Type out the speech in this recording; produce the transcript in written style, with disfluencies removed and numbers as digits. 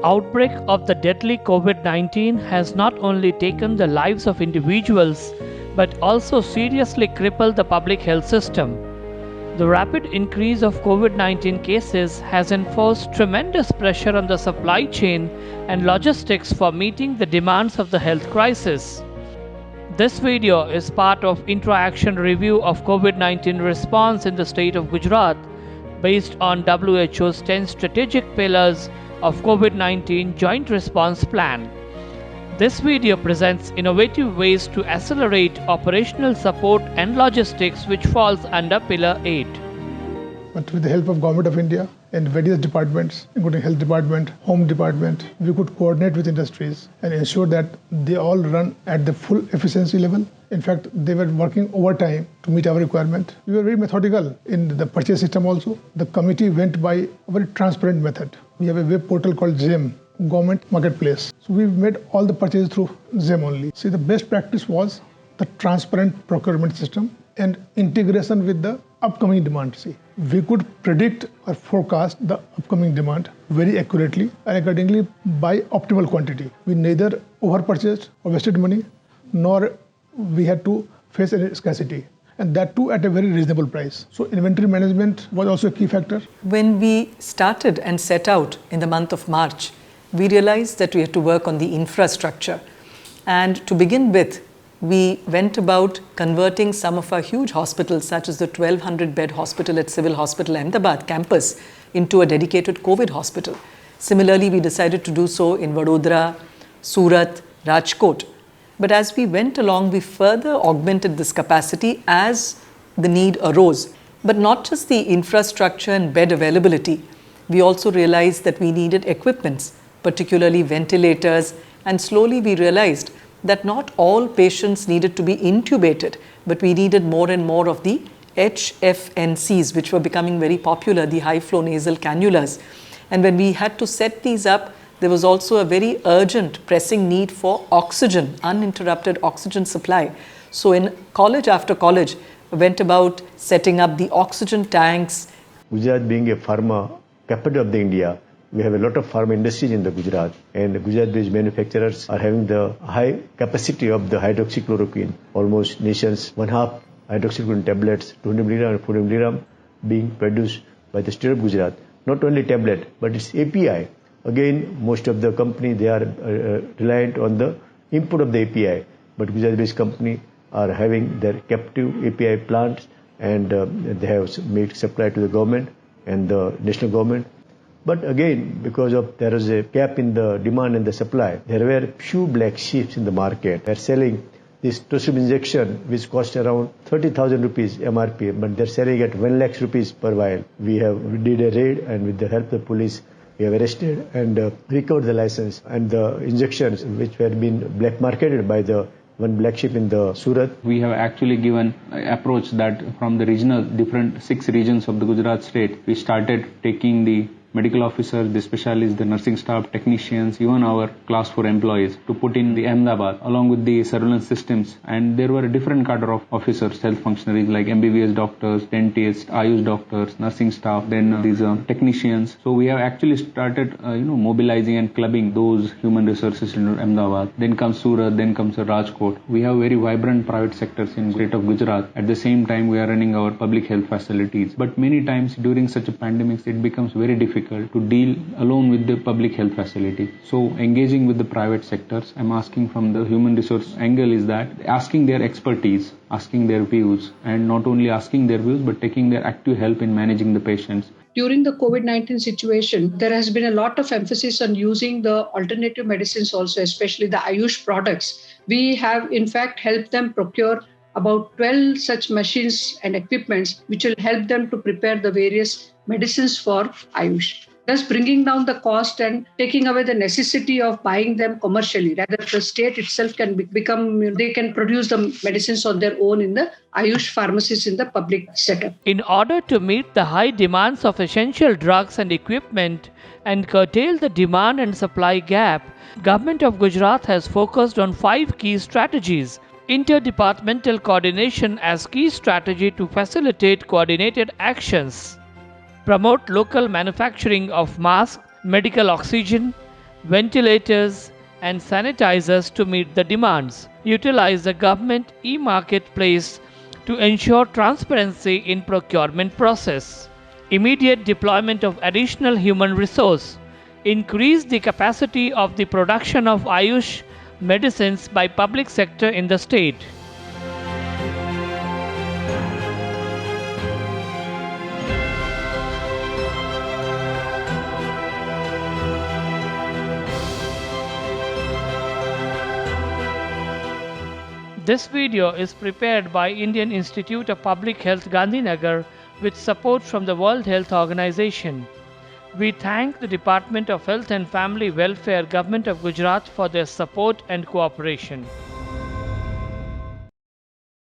outbreak of the deadly COVID-19 has not only taken the lives of individuals but also seriously crippled the public health system. The rapid increase of COVID-19 cases has enforced tremendous pressure on the supply chain and logistics for meeting the demands of the health crisis. This video is part of Intra-Action Review of COVID-19 response in the state of Gujarat based on WHO's 10 strategic pillars of COVID-19 Joint Response Plan. This video presents innovative ways to accelerate operational support and logistics which falls under Pillar 8. But with the help of Government of India and various departments, including Health Department, Home Department, we could coordinate with industries and ensure that they all run at the full efficiency level. In fact, they were working overtime to meet our requirement. We were very methodical in the purchase system also. The committee went by a very transparent method. We have a web portal called GEM, Government Marketplace. So we made all the purchases through GEM only. See, the best practice was the transparent procurement system and integration with the upcoming demand. See, we could predict or forecast the upcoming demand very accurately and accordingly buy optimal quantity. We neither overpurchased or wasted money, nor we had to face any scarcity, and that too at a very reasonable price. So inventory management was also a key factor. When we started and set out in the month of March, we realized that we had to work on the infrastructure. And to begin with, we went about converting some of our huge hospitals, such as the 1,200-bed hospital at Civil Hospital Ahmedabad campus, into a dedicated COVID hospital. Similarly, we decided to do so in Vadodara, Surat, Rajkot. But as we went along, we further augmented this capacity as the need arose. But not just the infrastructure and bed availability. We also realized that we needed equipments, particularly ventilators, and slowly we realized that not all patients needed to be intubated, but we needed more and more of the HFNCs, which were becoming very popular, the high-flow nasal cannulas. And when we had to set these up, there was also a very urgent, pressing need for oxygen, uninterrupted oxygen supply. So in college after college, we went about setting up the oxygen tanks. Gujarat being a pharma capital of the India, we have a lot of pharma industries in the Gujarat, and Gujarat-based manufacturers are having the high capacity of the hydroxychloroquine. Almost nation's one-half hydroxychloroquine tablets, 200 mg and 400 mg, being produced by the state of Gujarat. Not only tablet, but its API. Again, most of the company, they are reliant on the input of the API, but Gujarat-based company are having their captive API plants, and they have made supply to the government and the national government. But again, because of there is a gap in the demand and the supply, there were few black sheep in the market. They are selling this tocilizumab injection, which cost around 30,000 rupees MRP, but they're selling at 1 lakh rupees per vial. We did a raid, and with the help of the police, we have arrested and recovered the license and the injections which were being black marketed by the one black sheep in the Surat. We have actually given an approach that from the regional, different 6 regions of the Gujarat state, we started taking the medical officers, the specialists, the nursing staff, technicians, even our class 4 employees to put in the Ahmedabad along with the surveillance systems. And there were a different cadre of officers, health functionaries like MBBS doctors, dentists, Ayush doctors, nursing staff, then these technicians. So we have actually started mobilizing and clubbing those human resources in Ahmedabad. Then comes Surat, then comes Rajkot. We have very vibrant private sectors in the state of Gujarat. At the same time, we are running our public health facilities. But many times during such a pandemic, it becomes very difficult to deal alone with the public health facility. So engaging with the private sectors, I'm asking from the human resource angle is that asking their expertise, asking their views, and not only asking their views, but taking their active help in managing the patients. During the COVID-19 situation, there has been a lot of emphasis on using the alternative medicines also, especially the Ayush products. We have in fact helped them procure about 12 such machines and equipments which will help them to prepare the various medicines for Ayush, thus bringing down the cost and taking away the necessity of buying them commercially. Rather, the state itself can they can produce the medicines on their own in the Ayush pharmacies in the public setup. In order to meet the high demands of essential drugs and equipment and curtail the demand and supply gap, Government of Gujarat has focused on 5 key strategies. Interdepartmental coordination as key strategy to facilitate coordinated actions. Promote local manufacturing of masks, medical oxygen, ventilators, and sanitizers to meet the demands. Utilize the government e-marketplace to ensure transparency in procurement process. Immediate deployment of additional human resource. Increase the capacity of the production of Ayush medicines by public sector in the state. This video is prepared by Indian Institute of Public Health Gandhinagar with support from the World Health Organization. We thank the Department of Health and Family Welfare, Government of Gujarat for their support and cooperation.